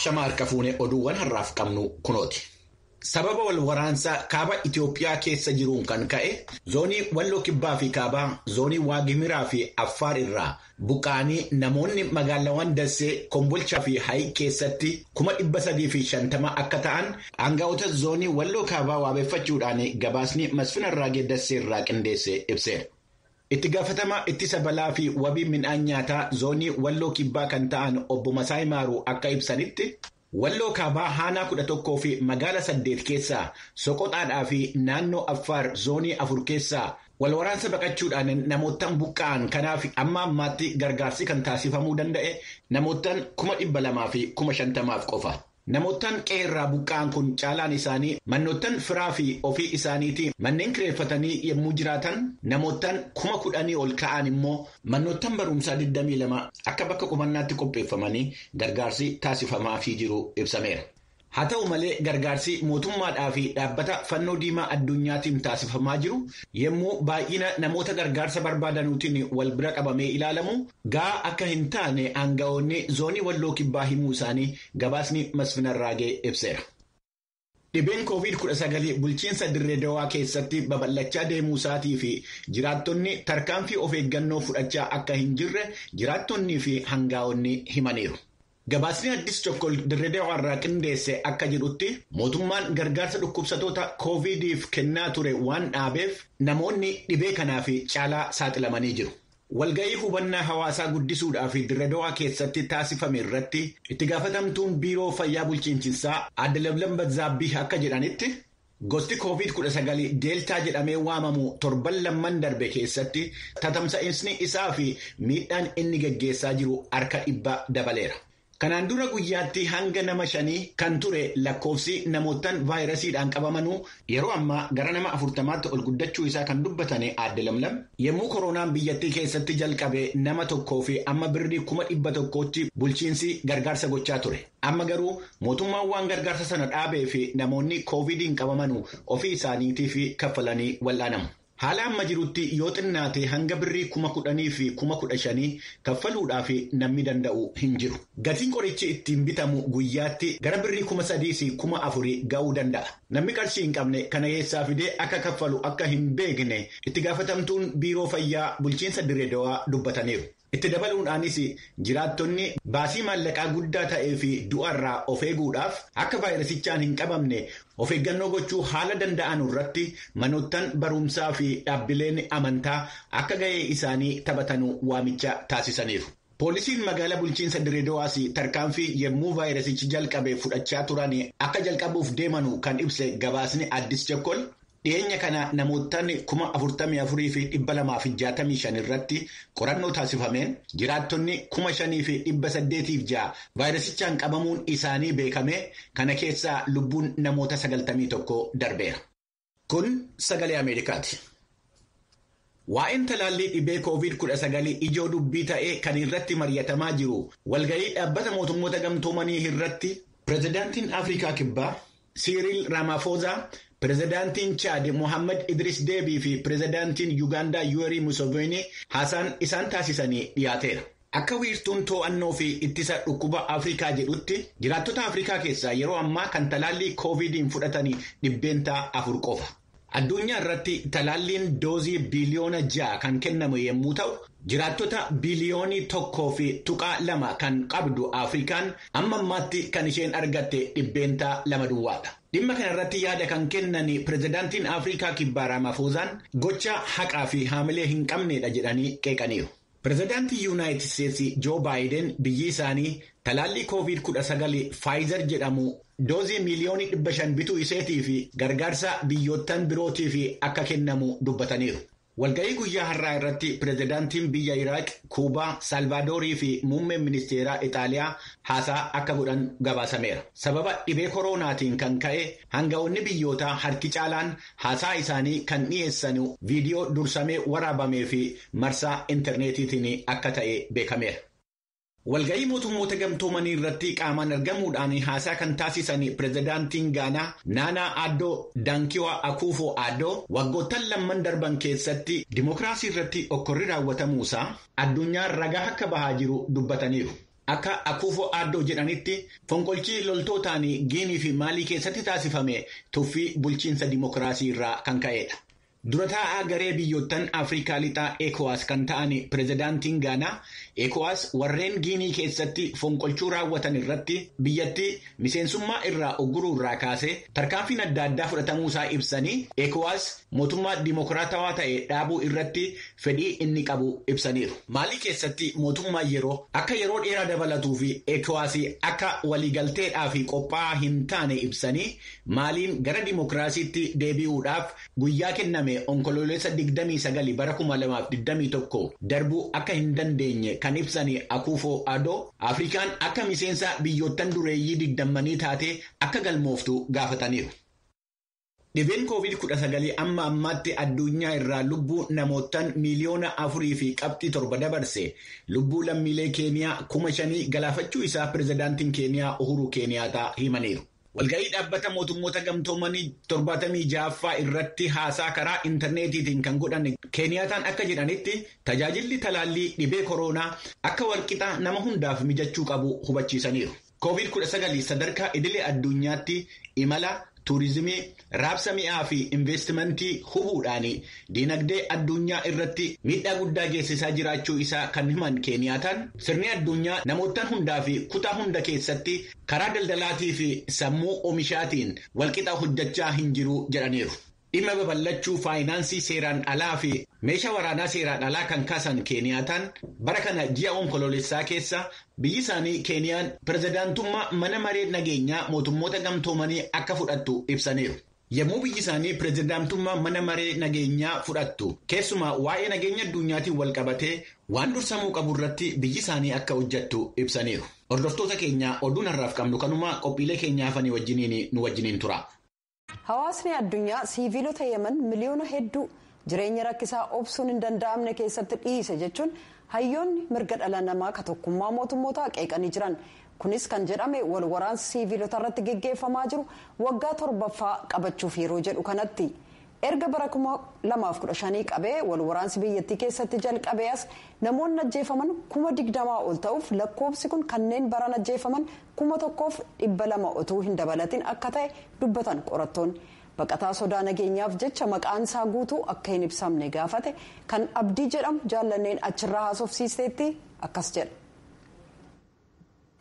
Ashama harka fuunee oduuwwan har'aaf qabnu kunooti. Sababa wal waraansaa kaaba Itoophiyaa keessa jiruun kan ka'e zoonii Walloo Kibbaa fi kaabaa zoonii Waagimiraa fi Affaar irraa buqqaanii namoonni magaalawwan Dassee, Kombolchaa fi Hayi keessatti 350 akka ta'an aangawoota zoonii Walloo kaabaa waabeeffachuudhaan gabaasni Masfinarraa Dassee irraa qindeesse ibseera. Itti gaafatamaa ittisa balaa fi wabii midhaan nyaataa zoonii Walloo Kibbaa kan ta'an obbo Masaay Maaruu akka ibsanitti Walloo kaabaa haanaa 11 fi magaala 8 keessaa Soqoxaadhaa fi naannoo Affaar zoonii 4 keessaa wal waraansa baqachuudhaan namootaan buqqa'an kanaaf amma ammaatti gargaarsi kan taasifamuu danda'e namootaan 200,000 fi 50,000 qofa. Namootaan qeerraa buqqa'an kun caalaan isaanii mannootaan firaa fi ofii isaaniitii manneen kireeffatanii yommuu jiraatan namootaan 10,000 ol ka'an immoo mannootaan barumsaa 22 akka bakka qubannaatti qopheeffamanii gargaarsi taasifamaa fi jiru ibsameera. Haa ta'u malee gargaarsi mootummaadhaa fi dhaabbata fannoo diimaa addunyaatiin taasifamaa jiru yommuu baay'ina namoota gargaarsa barbaadanuutiin wal bira qabamee ilaalamu gahaa akka hin taane aangawoonni zoonii Walloo Kibbaa himuu isaanii gabaasni Masfinarraa ibseera. Dhibeen COVID-19 bulchiinsa Dirree Dawaa keessatti babal'achaa deemuu isaatii fi jiraattonni tarkaanfii of eeggannoo fudhachaa akka hin jirre jiraattonnii fi aangawoonni himaniiru. Gabaasni Addis Chokkol Dirree Dawaa irraa qindeesse akka jedhutti mootummaan gargaarsa dhukkubsatoota COVID'if kennaa ture waan dhaabeef namoonni dhibee kanaaf caalaa saaxilamanii jiru. Walga'ii hubannaa hawaasaa guddisuudhaaf Dirree Dawaa keessatti taasifame irratti itti gaafatamtuun biiroo fayyaa bulchiinsaa Aadde Lablan Bazaabbii akka jedhanitti gosti COVID-19 deeltaa jedhamee waamamu torban lamman darbe keessatti tatamsa'insi isaa fi miidhaan inni geggeessaa jiru harka 100 dabaleera. Kanaan dura guyyaatti hanga nama 5 kan ture lakkoofsi namootaan vaayirasiidhaan qabamanuu yeroo ammaa gara nama 40tti ol guddachuu isaa kan dubbatane Aadde Lamlam yommuu koronaan biyyattii keessatti jalqabe nama tokkoo fi amma birrii 100,000tti bulchiinsi gargaarsa gochaa ture. Amma garuu mootummaan waan gargaarsa sana dhaabee fi namoonni COVID'n qabamanuu ofii isaaniitiif kaffalanii wal'aanamu. Haala amma jirutti yoo xinnaate hanga birrii 10,000 fi 15,000 kaffaluudhaaf namni danda'u hin jiru. Gatiin qorichi ittiin bitamu guyyaatti gara birrii 3,000 fi 4,000 ga'uu danda'a. Namni qarshii hin qabne kana keessaa fidee akka kaffalu akka hin beekne itti gaafatamtuun biiroo fayyaa bulchiinsa Dirree Dawaa dubbataniiru. Itti dabaluudhaanis jiraattonni baasii maallaqaa guddaa ta'ee fi du'arraa of eeguudhaaf akka vaayirasichaan hin qabamne of eeggannoo gochuu haala danda'an irratti manoottan barumsaa fi dhaabbileen amantaa akka ga'ee isaanii taphatanuu waamicha taasisaniiru. Poolisiin magaalaa bulchiinsa Dirree Dawaas tarkaanfii yommuu vaayirasichi jalqabe fudhachaa turan akka jalqabuuf deemanu kan ibse gabaasni Addis Chokkol. Dhiyeenya kana namootaan 44,265 irratti qorannoo taasifameen jiraattonni 5,806 vaayirasichaan qabamuun isaanii beekame kana keessaa lubbuun namoota 91 darbeera. Kun sagalee Ameerikaati. Waa'een talaallii dhibee COVID-19 ijoo dubbii ta'ee kan irratti mari'atamaa jiru walga'ii dhaabbata mootummoota gamtoomanii irratti pirezidaantiin Afrikaa Kibbaa Cyril Ramaphosa, Pirezidaantiin Chaad Mohaammed Idris Deebii fi Pirezidaantiin Yuugaandaa Yoweri Museveni haasaan isaan taasisanii dhiyaateera. Akka wiirtuun to'annoo fi ittisa dhukkuba Afrikaa jedhutti jiraattota Afrikaa keessaa yeroo ammaa kan talaallii COVID'n fudhatanii 400 qofa. Addunyaa irratti talaalliin doozii biliyoona 6 kan kennamu yommuu ta'u, jiraattota biliyoonii 1.2 kan qabdu Afrikaan amma ammaatti kan isheen argatte 200 duwwaadha. Dhimma kana irratti yaada kan kennan pirezidaantiin Afrikaa Kibbaa Ramaphosaan gocha haqaa fi haamilee hin qabnedha jedhanii qeeqaniiru. Pirezidaantii Yuunaayitid Steetsi Joo Baayiden biyyi isaanii talaallii COVID-19 Pfizer jedhamu doozii miliyoonii 500 bituu iseetii fi gargaarsa biyyoottan birootiif akka kennamu dubbataniiru. Walga'ii guyyaa har'aa irratti pirezidaantiin biyya Iraaq, Kuubaa, Salvaadorii fi muummeen ministeeraa Itaaliyaa haasaa akka godhan gabaasameera. Sababa dhibee koronaatiin kan ka'e hanga'oonni biyyootaa harki caalaan haasaa isaanii kan dhiyeessan viidiyoo dursamee waraabamee fi marsaa intarneetiitiin akka ta'e beekameera. Walga'ii mootummoota gamtoomanii irratti qaamaan argamuudhaan haasaa kan taasisan pirezidaantiin Gaanaa Naanaa Addoo Daankiwaa Akuufoo Addoo waggoottan lamman darban keessatti dimokiraasii irratti okkorri raawwatamuusaa addunyaan ragaa akka bahaa jiru dubbataniiru. Akka Akuufo Addoo jedhanitti fonqolchii loltootaan Giinii fi Maalii keessatti taasifame tuffii bulchiinsa dimokiraasii irraa kan ka'edha. Dura taa'aa garee biyyoottan Afrikaa lixaa ECOWAS kan ta'an pirezidaantiin Gaanaa ECOWAS warreen Giinii keessatti fonqolchuu raawwatan irratti biyyattii miseensummaa irraa ugguruu irraa kaasee tarkaanfiin adda addaa fudhatamuu isaa ibsanii ECOWAS mootummaa dimokiraatawaa ta'e dhaabuu irratti fedhii inni qabu ibsaniiru. Maalii keessatti mootummaa akka yeroo dheeraa dabalatuu fi ECOWAS akka waliigalteedhaa fi qophaa'aa hin taane ibsanii Maaliin gara dimokiraasiitti deebi'uudhaaf guyyaa kenname onkoloolessa 29 bara 2021 darbuu akka hin dandeenye kan ibsanii Akuufo Addoo Afrikaan akka miseensa biyyoottan dureeyyii 20 taate akka galmooftu gaafataniiru. Dhibeen COVID-19 amma ammaatti addunyaa irraa lubbuu namootaan miliyoona 4.7 dabarse lubbuu lammiilee Keeniyaa 5,000 galaafachuu isaa pirezidaantiin Keeniyaa Uhuru Keeniyaataa himaniiru. Walga'ii dhaabbata mootummoota gamtoomanii 76ffaa irratti haasaa karaa intarneetiitiin kan godhan Keeniyaataan akka jedhanitti tajaajilli talaallii dhibee koronaa akka walqixa nama hundaaf mijachuu qabu hubachiisaniiru. COVID-19 sadarkaa idilee addunyaatti imala tuurizimii, raabsa mi'aa fi investimentii hubuudhaan diinagdee addunyaa irratti miidhaa guddaa geessisaa jiraachuu isaa kan himan Keeniyaataan sirni addunyaa namootaan hundaa fi kutaa hunda keessatti karaa daldalaatii fi sammuu oomishaatiin walqixa hojjechaa hin jiru jedhaniiru. Dhimma babal'achuu faayinaansii seeraan alaa fi meeshaa waraanaa seeraan alaa kan kaasan Keeniyaataan bara kana ji'a onkoloolessaa keessa biyyi isaanii Keeniyaan pirezidaantummaa mana maree nageenyaa mootummoota gamtoomanii akka fudhattu ibsaniiru. Yommuu biyyi isaanii pirezidaantummaa mana maree nageenyaa fudhattu keessumaa waa'ee nageenya addunyaatiin wal qabatee waan dursamuu qabu irratti biyyi isaanii akka hojjettu ibsaniiru. Hordoftoota keenya oduun har'aaf qabnu kanuma qophiilee keenyaafanii nu wajjiniin tura. Hawaasni addunyaa siiviilota Yemen miliyoona hedduu jireenya rakkisaa obsuun hin danda'amne keessatti dhiise jechuun hayyoonni mirga dhala namaa ka tokkummaa mootummootaa qeeqanii jiran. Kunis kan jedhame wal waraansi siiviilota irratti geggeeffamaa jiru waggaa 7ffaa qabachuuf yeroo jedhu kanatti. Erga bara 2015 qabee wal waraansi biyyattii keessatti jalqabee as namoonni ajjeefaman 20,000 ol ta'uuf lakkoofsi kun kanneen baran ajjeefaman 1,200 utuu hin dabalatin akka ta'e dubbatan qorattoonni. Baqataa sodaa nageenyaaf jecha maqaan isaa guutuu akka hin ibsamne gaafate kan Abdii jedhamu jaallanneen achirraa haasofsiisteetti akkas jedha.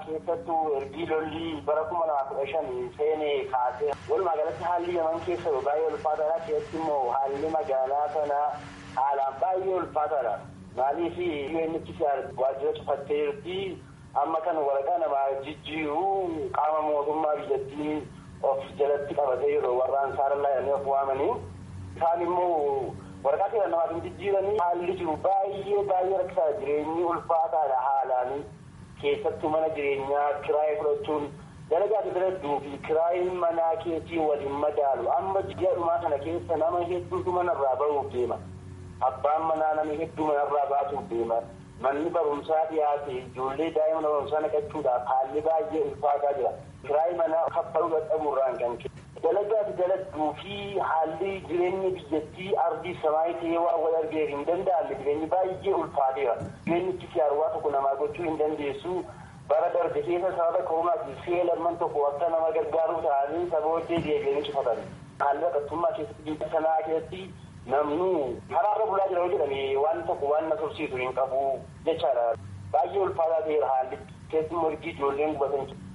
keessattuu ergi lolli bara 2015 seenee kaasee walumaa galatti haalli Yemen keessa baay'ee ulfaataadha. Keessatti immoo haalli magaalaa kanaa haalaan baay'ee ulfaataadha. Maaliif UNHCR waajjira cufattee jirti. Amma kan waraqaa namaa jijjiiruu qaama mootummaa biyyattii of jalatti qabatee yeroo warraan saarallaa jedhanii of waamanii isaan immoo waraqaa seera namaatiin jijjiiranii haalli jiru baay'ee rakkisaa jireenyi ulfaataadha haalaanii. Keessattuu mana jireenyaa kiraayee fudhachuun dalagaa dadhabduu fi kiraayiin manaa keetii waliin madaalu amma ji'a dhumaa kana keessa nama hedduutu manarraa bahuuf deema. Abbaan manaa nama hedduu manarraa baasuuf deema. Manni barumsaa dhiyaate ijoollee daa'ima barumsaa naqachuudhaaf haalli baay'ee ulfaataa jira. Kiraayii manaa kaffaluu dadhabuurraan kan dalagaa dadhabduu fi haalli jireenyi biyyattii ardii samaayii ta'ee waan wal argee hin danda'amne jireenyi baay'ee ulfaateera. UNHCR waa tokko namaa gochuu hin dandeessu. Bara darbe keessa sababa koronaatiin seelamman tokko akka nama gargaaruu ta'anii sabootee deebi'anii cufatan. Haalli baqattummaa keessatti biyya sanaa keessatti namni karaarra bulaa jira jedhame waan tokko waan na tursiisu hin qabu jechaadha. Baay'ee ulfaataa ta'eera haalli keessumaa ergi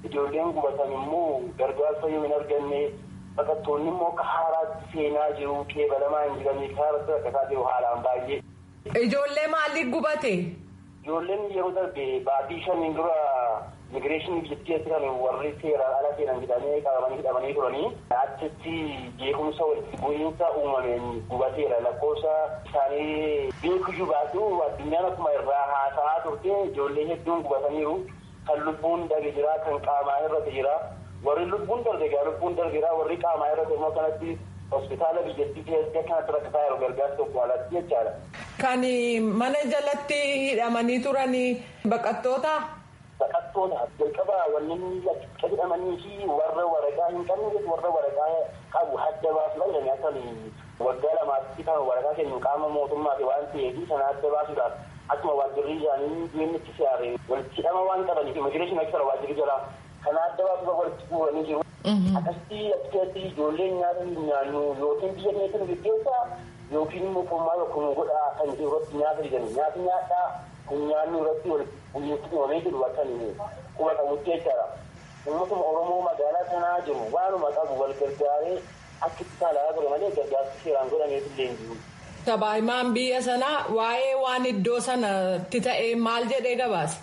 ijoolleen gubatan immoo gargaarsa yoo hin arganne baqattoonni immoo akka haaraatti seenaa jiru qeebalamaa hin jiranii karaarratti rakkataa jiru haalaan baay'ee. Ijoollee maaliif gubate? Ijoolleen yeroo darbe baatii 5 dura immigireeshinii biyyattii kan warri seeraan ala seenan jedhamee qabamanii hidhamanii turanii achitti jeequmsa walitti bu'iinsa uumameen gubateera. Lakkoofsa isaanii beekuyyuu baatu addunyaan akkuma irraa haasa'aa turte ijoollee hedduun gubataniiru. Kan lubbuun darbe jira, kan qaamaa irratti jira. Warri lubbuun darbeera warri qaamaa irratti immoo kanatti hospitaala biyyattii keessatti akkanatti rakkataa yeroo gargaarsa tokko alatti jechaadha. Kan mana jalatti hidhamanii turanii baqattoota? Baqattoota jalqaba wanneen hidhamanii fi warra waraqaa hin qabne warra waraqaa qabu adda baasuudhaan jedhanii akka waggaa lamaatti kan waraqaa kennu qaama mootummaati waan ta'eef sana adda baasuudhaaf akkuma waajjirri isaanii dhimmichi siyaaree walitti hidhama waan qabaniif immigireeshin akka waajjirri jira kana adda baasuuf walitti bu'anii jiru. Akkasitti akkasitti ijoolleen nyaata hin nyaannu yookiin biyya keessa gaggeessaa yookiin immoo qommaa tokko godhaa kan jiru irratti nyaata didan nyaata nyaadhaa kun nyaannu irratti walitti dhumamee jiru akka quba qabutti jechaadha. Uummatuma Oromoo magaalaa sanaa jiru waanuma qabu wal gargaaree akka itti saalaa godhe malee gargaarsi seeraan godhameef illee hin jiru. Sabaahimaan biyya sanaa waa'ee waan iddoo sanatti ta'e maal jedhee gabaase?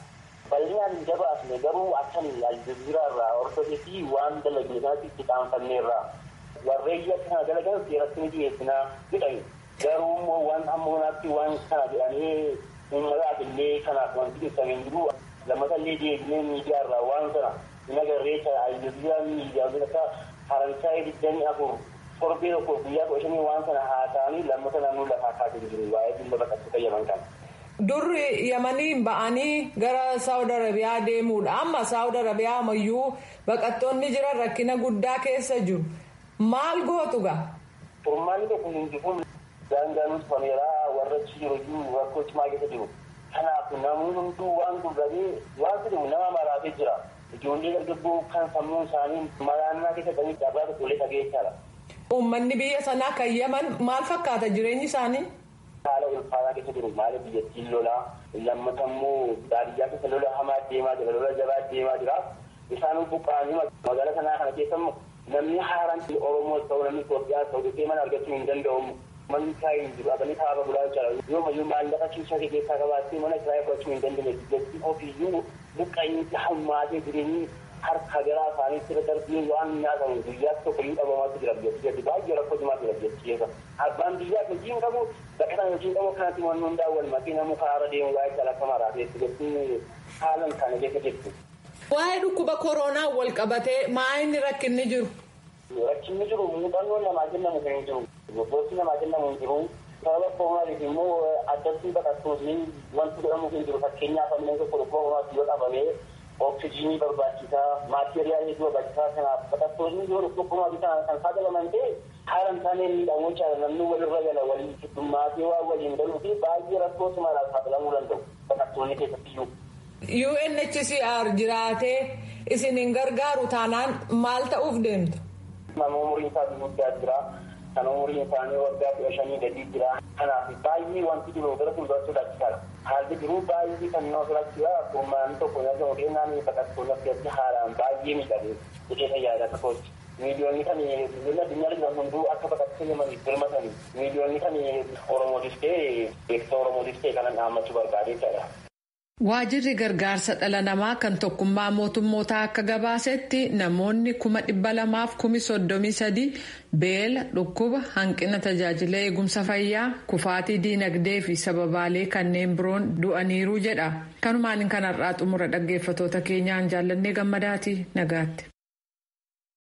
Bal'inaan hin gabaasne garuu akkan aljaziiraa irraa hordofee fi waan dalagneesaatti itti qaanfannee irraa warreen akkana dalagan seeratti ni dhiyeessinaa jedhani. Garuu immoo waan ammonaatti waan kana jedhanii uummataaf illee kanaaf wanti ibsamee jiru lammata illee deebinee miidiyaa irraa waan sana hin agarree aljaziiraa miidiyaalee akka haransaa 24 torbee tokko guyyaa 15 waan sana haa ta'anii lammata naannoo lafaa kaasee jiru waa'ee dhimma baqattoota Yaman kana. Durri Yamanii ba'anii gara Saawud Arabiyaa deemuudha. Amma Saawud Arabiyaa ammayyuu baqattoonni jiran rakkina guddaa keessa jiru. Maal gootu gaa? Furmaanni tokko hin jiru. Daangaan fameeraa warra achi jiru rakkoo cimaa keessa jiru. Kanaaf namoonni hunduu waan gurguranii waan jedhamu nama maraatee jira. Ijoollee dargaggoo kan sammuun isaanii maraannaa keessa qabanii dhaabaa tokkollee dhageessaadha. Uummanni biyya sanaa kan Yaman maal fakkaata jireenyi isaanii? Haala ulfaataa keessa jiru maali biyyattiin lolaa lammata immoo baadiyyaa keessa lola hamaa deemaa jira lola jabaa deemaa jira isaan buqqaanii magaalaa sanaa kana keessa immoo namni haaraan Oromoo ta'uu namni Itoophiyaa ta'uu dhufee mana argachuu hin danda'amu manni kaayee hin jiru abanii kaaba bulaa jira yoo mayyuu maallaqa kiisaa keessaa qabaattee mana kiraayee fudhachuu hin dandeenye biyyattiin ofiiyyuu buqqaaniitti hammaatee jireenyi harka garaa isaaniitti irra darbee waan nyaatamu guyyaatti tokko hin dhabamaatu jira biyyatti baay'ee rakkoo cimaa jira biyyatti keessa abbaan biyyaa hojii hin qabu baqataan hojii hin qabu kanatti waan hundaa wal makee namuu karaarra deemu waa'ee calaqqa maraateetti jechuun haalan kana keessa jirtu. Waa'ee dhukkuba koronaa wal qabatee maayinni rakkinni jiru? Rakkinni jiru muuxannoon namaa kennamu hin jiru gosoonni namaa kennamu hin jiru sababa koronaatiif immoo addatti baqattoonni wanti godhamu hin jiru fakkeenyaaf ammoo tokko koronaatti yoo qabamee oksijiinii barbaachisaa maateriyaal hedduu barbaachisaa kanaaf baqattoonni yoo dhukkuba kan saaxilaman ta'e haalan isaanii miidhamuu jira namni walirra gala waliin heddummaatee waan waliin galuu fi baay'ee rakkoo cimaadhaan saaxilamuu danda'u baqattoonni keessattiyyuu. UNHCR jiraatee isin hin gargaaru taanaan maal ta'uuf deemtu? Nama umuriin isaa guddaa jira. Kan umuriin isaanii waggaa 15 gadii jira. Kanaaf baay'ee wanti jiru gara fuuldura sodaachisaadha. Haalli jiru baay'ee kan nama sodaachisaa furmaanni tokko nyaata keenyaan baqattoonni akkatti haalaan baay'ee miidhagee jedhee fayyadaa tokkotti. Miiliyoonni kan biyyoonni addunyaa jiran hunduu akka baqattee Yamaniif birmatanii miiliyoonni kan Oromootis ta'e beeksisa Oromootis ta'e kanan dhaammachuu barbaadee jira. Waajirri gargaarsa dhala namaa kan tokkummaa mootummootaa akka gabaasetti namoonni 233,000 beela dhukkuba hanqina tajaajila eegumsa fayyaa kufaatii diinagdee fi sababaalee kanneen biroon du'aniiru jedha. Kanumaan kanarraa xumura dhaggeeffatoota keenyaan jaallannee gammadaati nagaatti.